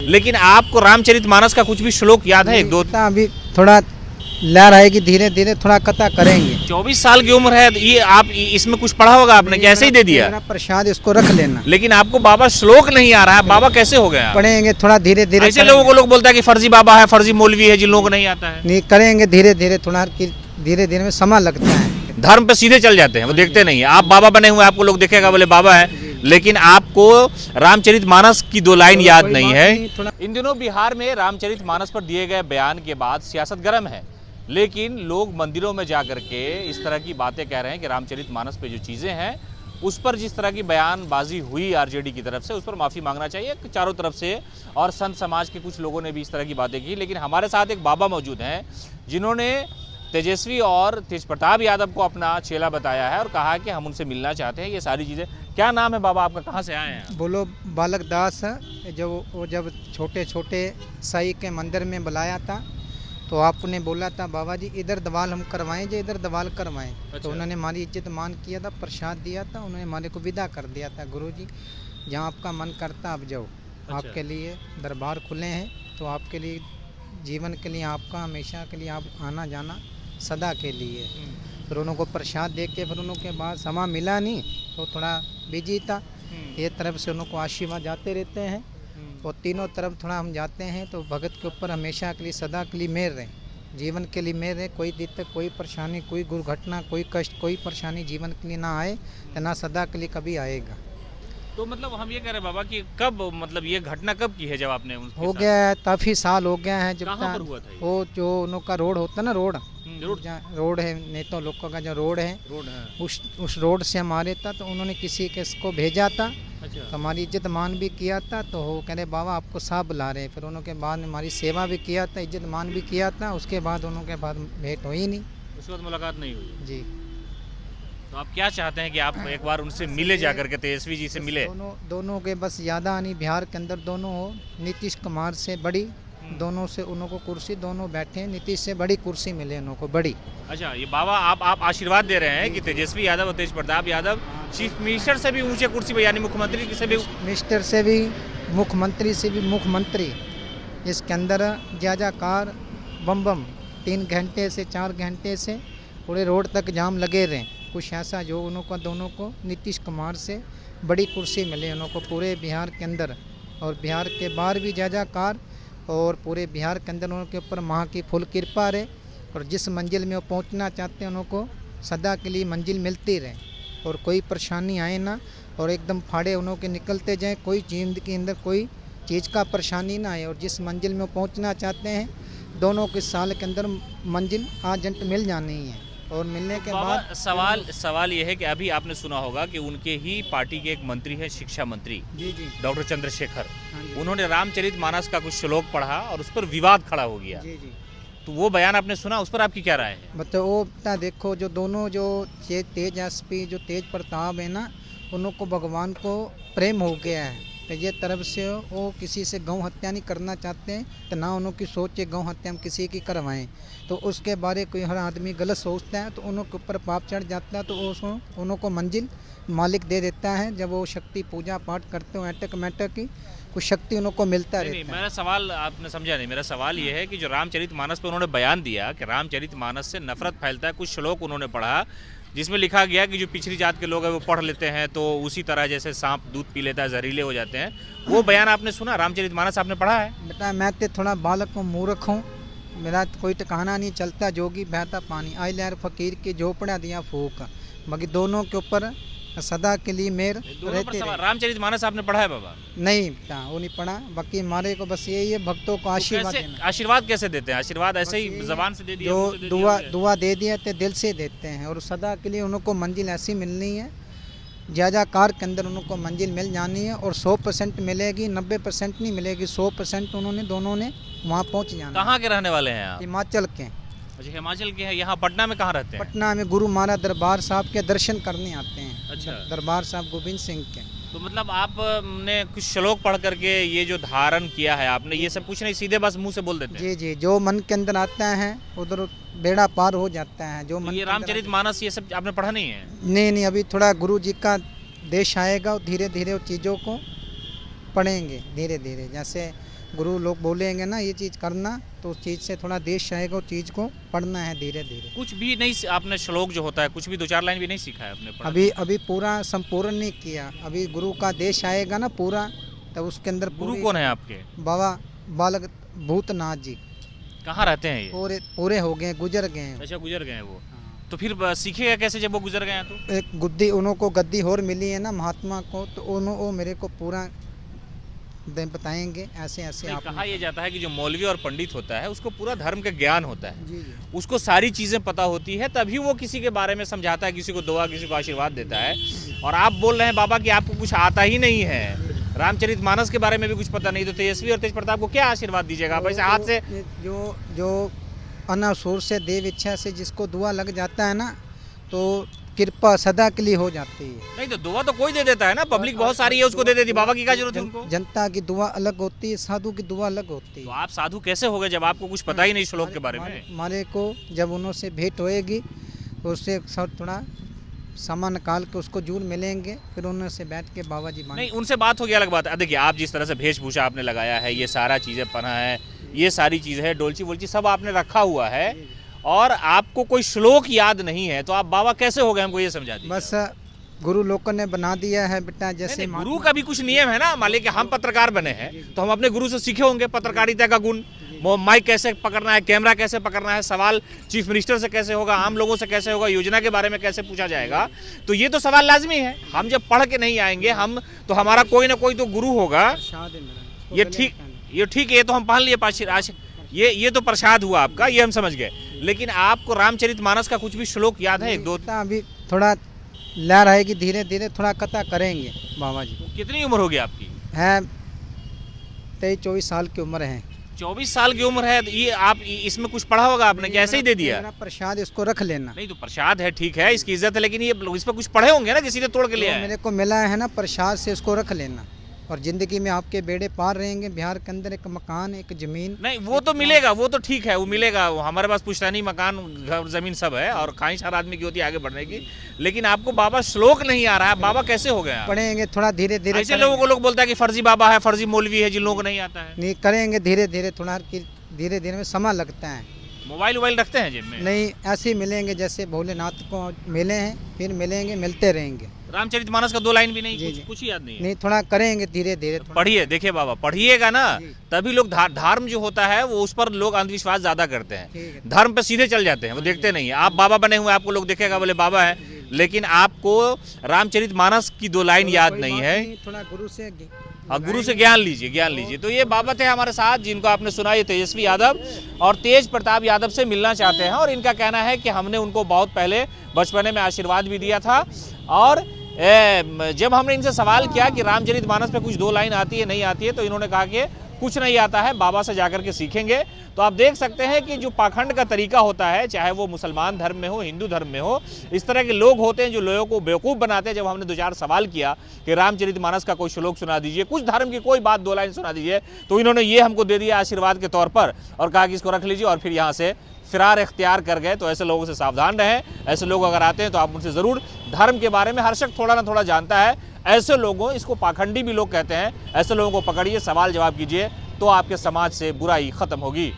लेकिन आपको रामचरितमानस का कुछ भी श्लोक याद है? एक दो? अभी थोड़ा लहर आएगी, धीरे धीरे थोड़ा कथा करेंगे। 24 साल की उम्र है, ये आप इसमें कुछ पढ़ा होगा आपने कि ऐसे ही दे दिया? मेरा प्रसाद इसको रख लेना। लेकिन आपको बाबा श्लोक नहीं आ रहा है, बाबा कैसे हो गया? पढ़ेंगे थोड़ा धीरे धीरे। ऐसे लोगों को लोग बोलता है कि फर्जी बाबा है, फर्जी मौलवी है, जिन लोगों को नहीं आता है। नहीं, करेंगे धीरे धीरे, थोड़ा धीरे धीरे में समय लगता है। धर्म पे सीधे चल जाते हैं, वो देखते नहीं है। आप बाबा बने हुए, आपको लोग देखेगा बोले बाबा है, लेकिन आपको रामचरितमानस की 2 लाइन याद नहीं है। इन दिनों बिहार में रामचरितमानस पर दिए गए बयान के बाद सियासत गर्म है, लेकिन लोग मंदिरों में जाकर के इस तरह की बातें कह रहे हैं कि रामचरितमानस पे जो चीज़ें हैं उस पर जिस तरह की बयानबाजी हुई आरजेडी की तरफ से, उस पर माफ़ी मांगना चाहिए चारों तरफ से। और संत समाज के कुछ लोगों ने भी इस तरह की बातें की। लेकिन हमारे साथ एक बाबा मौजूद हैं जिन्होंने तेजस्वी और तेजप्रताप यादव को अपना चेला बताया है और कहा कि हम उनसे मिलना चाहते हैं। ये सारी चीज़ें, क्या नाम है बाबा आपका, कहाँ से आए हैं? बोलो बालक दास। वो जब छोटे छोटे साई के मंदिर में बुलाया था तो आपने बोला था बाबा जी इधर दवाल हम करवाएं, जो इधर दवाल करवाएं। अच्छा। तो उन्होंने हमारी इज्जत मान किया था, प्रसाद दिया था, उन्होंने हमारे को विदा कर दिया था। गुरुजी जहाँ आपका मन करता आप जाओ। अच्छा। आपके लिए दरबार खुले हैं, तो आपके लिए जीवन के लिए, आपका हमेशा के लिए, आप आना जाना सदा के लिए। फिर उनको प्रसाद दे के फिर उनके बाद समय मिला नहीं तो थोड़ा बिजी था। ये तरफ से उनको आशीर्वाद जाते रहते हैं और तीनों तरफ थोड़ा हम जाते हैं तो भगत के ऊपर हमेशा के लिए सदा के लिए मेहर रहे, जीवन के लिए मेहर रहे। कोई दिक्कत, कोई परेशानी, कोई दुर्घटना, कोई कष्ट, कोई परेशानी जीवन के लिए ना आए, तो ना सदा के लिए कभी आएगा। तो मतलब हम ये कह रहे हैं बाबा कि कब, मतलब ये घटना कब की है जब आपने उनके हो साथ? गया है, काफ़ी साल हो गया है। जब कहाँ पर हुआ था ये? वो जो उनका रोड होता है ना, रोड रोड है, नेता लोगों का जो रोड है, है। उस रोड से हमारे था तो उन्होंने किसी के को भेजा था। अच्छा। तो हमारी इज्जत मान भी किया था। तो वो कह रहे बाबा आपको साहब बुला रहे हैं। फिर उन्होंने बाद हमारी सेवा भी किया था, इज्जत मान भी किया था। उसके बाद उन्होंने बाद भेंट हुई नहीं, उसके बाद मुलाकात नहीं हुई जी। तो आप क्या चाहते हैं कि आप एक बार उनसे मिले, जाकर के तेजस्वी जी से मिले? दोनों के बस ज़्यादा नहीं, बिहार के अंदर दोनों हो। नीतीश कुमार से बड़ी, दोनों से उनको कुर्सी, दोनों बैठे हैं, नीतीश से बड़ी कुर्सी मिले उनको बड़ी। अच्छा, ये बाबा आप आशीर्वाद दे रहे हैं कि तेजस्वी यादव और तेजप्रताप यादव चीफ मिनिस्टर से भी ऊंचे कुर्सी पर, यानी मुख्यमंत्री से भी, मिनिस्टर से भी, मुख्यमंत्री से भी, मुख्यमंत्री इसके अंदर जाजाकार बम बम 3 घंटे से 4 घंटे से पूरे रोड तक जाम लगे रहे। कुछ ऐसा जो उनको दोनों को नीतीश कुमार से बड़ी कुर्सी मिले उनको पूरे बिहार के अंदर, और बिहार के बाहर भी जाजाकार, और पूरे बिहार के अंदर उनके ऊपर माँ की फुल कृपा रहे। और जिस मंजिल में वो पहुंचना चाहते हैं उनको सदा के लिए मंजिल मिलती रहे और कोई परेशानी आए ना, और एकदम फाड़े उनके निकलते जाएं, कोई जिंदगी के अंदर कोई चीज़ का परेशानी ना आए। और जिस मंजिल में वो पहुँचना चाहते हैं दोनों के साल के अंदर मंजिल आजंट मिल जानी है। और मिलने के बाद सवाल ये है कि अभी आपने सुना होगा कि उनके ही पार्टी के एक मंत्री है, शिक्षा मंत्री जी डॉक्टर चंद्रशेखर, उन्होंने रामचरितमानस का कुछ श्लोक पढ़ा और उस पर विवाद खड़ा हो गया। जी। तो वो बयान आपने सुना, उस पर आपकी क्या राय है? मतलब वो देखो, जो दोनों जो तेजस्वी जो तेज प्रताप है ना, उनको भगवान को प्रेम हो गया है। तो ये तरफ से वो किसी से गौ हत्या नहीं करना चाहते हैं, तो ना उनकी सोच है गौ हत्या हम किसी की करवाएं। तो उसके बारे कोई हर आदमी गलत सोचता है तो उनके ऊपर पाप चढ़ जाता है, तो उसको उनको मंजिल मालिक दे देता है। जब वो शक्ति पूजा पाठ करते हो ऑटोमेटिक की कुछ शक्ति उनको मिलता रहता है। मेरा सवाल आपने समझा नहीं। मेरा सवाल ये है कि जो रामचरितमानस पे उन्होंने बयान दिया कि रामचरितमानस से नफरत फैलता है, कुछ श्लोक उन्होंने पढ़ा जिसमें लिखा गया कि जो पिछड़ी जात के लोग हैं वो पढ़ लेते हैं तो उसी तरह जैसे सांप दूध पी लेता है जहरीले हो जाते हैं, वो बयान आपने सुना? रामचरितमानस आपने पढ़ा है? बेटा मैं तो थोड़ा बालक हूँ, मूर्ख हूँ, मेरा कोई ठिकाना नहीं चलता। जोगी बहता पानी, आई लहर फकीर की झोपड़ा दिया फूक, बाकी दोनों के ऊपर सदा के लिए मेर रहते रहे। रामचरितमानस आपने पढ़ा है बाबा? नहीं बेटा, वो नहीं पढ़ा। बाकी हमारे को बस यही है भक्तों को आशीर्वाद देना। आशीर्वाद कैसे देते हैं? आशीर्वाद ऐसे ही जबान से दे दिया, जो दुआ दे दिया तो दिल से देते हैं, और सदा के लिए उनको मंजिल ऐसी मिलनी है, जाजाकार के अंदर उनको मंजिल मिल जानी है। और 100% मिलेगी, 90% नहीं मिलेगी, 100% उन्होंने दोनों ने वहाँ पहुँच जाना। कहाँ के रहने वाले हैं आप? हिमाचल के। अच्छा, हिमाचल के हैं। यहाँ पटना में कहाँ रहते हैं? पटना में गुरु महाराज दरबार साहब के दर्शन करने आते हैं। अच्छा। दरबार साहब गोविंद सिंह के। तो मतलब आपने कुछ श्लोक पढ़ करके ये जो धारण किया है आपने, ये सब कुछ नहीं, सीधे बस मुंह से बोल देते हैं? जी, जो मन के अंदर आता है उधर बेड़ा पार हो जाता है। जो मन ये रामचरितमानस ये सब आपने पढ़ा नहीं है? नहीं, अभी थोड़ा गुरु जी का देश आएगा और धीरे धीरे उन चीज़ों को पढ़ेंगे धीरे धीरे। जैसे गुरु लोग बोलेंगे ना ये चीज़ करना, तो उस चीज़ से थोड़ा देश आएगा, उस चीज़ को पढ़ना है धीरे धीरे। कुछ भी नहीं आपने श्लोक जो होता है कुछ भी 2-4 लाइन भी नहीं सीखा है आपने पढ़ा? अभी पूरा संपूर्ण नहीं किया। अभी गुरु का देश आएगा ना पूरा, तब उसके अंदर गुरु कौन है आपके? बाबा बालक भूतनाथ जी कहाँ रहते हैं ये? पूरे हो गए, गुजर गए हैं। अच्छा, गुजर गए हैं वो। तो फिर सीखेगा कैसे जब वो गुजर गए हैं? तो एक गुद्दी उनको गद्दी और मिली है ना महात्मा को, तो वो मेरे को पूरा बताएंगे ऐसे ऐसे। आप कहा यह जाता है कि जो मौलवी और पंडित होता है उसको पूरा धर्म का ज्ञान होता है, जी जी, उसको सारी चीज़ें पता होती है, तभी वो किसी के बारे में समझाता है, किसी को दुआ, किसी को आशीर्वाद देता है। और आप बोल रहे हैं बाबा कि आपको कुछ आता ही नहीं है, रामचरितमानस के बारे में भी कुछ पता नहीं, तो तेजस्वी और तेज प्रताप को क्या आशीर्वाद दीजिएगा आप ऐसे हाथ से? जो अनासुर से देव इच्छा से जिसको दुआ लग जाता है ना, तो कृपा सदा के लिए हो जाती है। नहीं तो दुआ तो कोई दे देता है ना, पब्लिक बहुत सारी है उसको दे देती, बाबा की क्या जरूरत है उनको? जनता की दुआ अलग होती है, साधु की दुआ अलग होती तो है। आप साधु कैसे हो गए जब आपको कुछ पता ही नहीं श्लोक के बारे में? हमारे को जब उनसे भेंट होएगी तो उससे थोड़ा समय निकाल के उसको जूर मिलेंगे, फिर उनसे बैठ के बाबा जी नहीं, उनसे बात हो गया अलग बात है। देखिए आप जिस तरह से वेशभूषा आपने लगाया है, ये सारा चीज़ें पहना है, ये सारी चीज़ें है, डोलची वोलची सब आपने रखा हुआ है, और आपको कोई श्लोक याद नहीं है, तो आप बाबा कैसे हो गए हमको ये समझा दीजिए। बस गुरु लोगों ने बना दिया है बेटा, जैसे गुरु का भी कुछ नियम है ना। मान लीजिए कि हम पत्रकार बने हैं तो हम अपने गुरु से सीखे होंगे पत्रकारिता का गुण, माइक कैसे पकड़ना है, कैमरा कैसे पकड़ना है, सवाल चीफ मिनिस्टर से कैसे होगा, आम लोगों से कैसे होगा, योजना के बारे में कैसे पूछा जाएगा, तो ये तो सवाल लाजमी है। हम जब पढ़ के नहीं आएंगे हम तो हमारा कोई ना कोई तो गुरु होगा। ये ठीक है, ये तो हम पहन लिए पास, ये तो प्रसाद हुआ आपका, ये हम समझ गए। लेकिन आपको रामचरितमानस का कुछ भी श्लोक याद है? एक दो अभी थोड़ा लहर आएगी, धीरे धीरे थोड़ा कथा करेंगे बाबा जी। कितनी उम्र होगी आपकी? है 23-24 साल की उम्र है। 24 साल की उम्र है, ये आप इसमें कुछ पढ़ा होगा आपने, क्या ऐसे ही दे दिया? प्रसाद इसको रख लेना। नहीं तो प्रसाद है, ठीक है, इसकी इज्जत है, लेकिन ये इस पर कुछ पढ़े होंगे ना, किसी ने तोड़ के लिया है? मेरे को मिला है ना प्रसाद से, इसको रख लेना, और जिंदगी में आपके बेड़े पार रहेंगे। बिहार के अंदर एक मकान, एक जमीन। नहीं वो तो मिलेगा, वो तो ठीक है, वो मिलेगा। हमारे पास पुश्तैनी मकान, घर, जमीन सब है, और ख्वाहिश हर आदमी की होती है आगे बढ़ने की। लेकिन आपको बाबा श्लोक नहीं आ रहा है, बाबा कैसे हो गया? पढ़ेंगे थोड़ा धीरे धीरे। ऐसे लोगों को लोग बोलता है कि फर्जी बाबा है, फर्जी मौलवी है, जिन लोगों को नहीं आता है। नहीं, करेंगे धीरे धीरे, थोड़ा धीरे धीरे में समय लगता है। मोबाइल वोबाइल रखते हैं जेब में? नहीं, ऐसे ही मिलेंगे जैसे भोलेनाथ को मिले हैं, फिर मिलेंगे, मिलते रहेंगे। रामचरितमानस का 2 लाइन भी नहीं? कुछ याद नहीं है? नहीं, थोड़ा करेंगे धीरे धीरे। पढ़िए, देखिए बाबा पढ़िएगा ना, तभी लोग धर्म जो होता है वो उस पर लोग अंधविश्वास ज्यादा करते हैं, धर्म पे सीधे चल जाते हैं, वो देखते नहीं है। आप बाबा बने हुए, आपको लोग देखेगा बोले बाबा है, लेकिन आपको रामचरितमानस की 2 लाइन याद नहीं है। थोड़ा गुरु से ज्ञान लीजिए, ज्ञान लीजिए। तो ये बाबा थे हमारे साथ, जिनको आपने सुना, ये तेजस्वी यादव और तेज प्रताप यादव से मिलना चाहते हैं, और इनका कहना है कि हमने उनको बहुत पहले बचपने में आशीर्वाद भी दिया था, और जब हमने इनसे सवाल किया कि रामचरितमानस पे कुछ 2 लाइन आती है नहीं आती है, तो इन्होंने कहा कि कुछ नहीं आता है, बाबा से जाकर के सीखेंगे। तो आप देख सकते हैं कि जो पाखंड का तरीका होता है, चाहे वो मुसलमान धर्म में हो, हिंदू धर्म में हो, इस तरह के लोग होते हैं जो लोगों को बेवकूफ़ बनाते हैं। जब हमने 2-4 सवाल किया कि रामचरितमानस का कोई श्लोक सुना दीजिए, कुछ धर्म की कोई बात 2 लाइन सुना दीजिए, तो इन्होंने ये हमको दे दिया आशीर्वाद के तौर पर, और कहा कि इसको रख लीजिए, और फिर यहाँ से फिरार इख्तियार कर गए। तो ऐसे लोगों से सावधान रहें। ऐसे लोग अगर आते हैं तो आप उनसे ज़रूर, धर्म के बारे में हर शख्स थोड़ा ना थोड़ा जानता है, ऐसे लोगों, इसको पाखंडी भी लोग कहते हैं, ऐसे लोगों को पकड़िए, सवाल जवाब कीजिए, तो आपके समाज से बुराई खत्म होगी।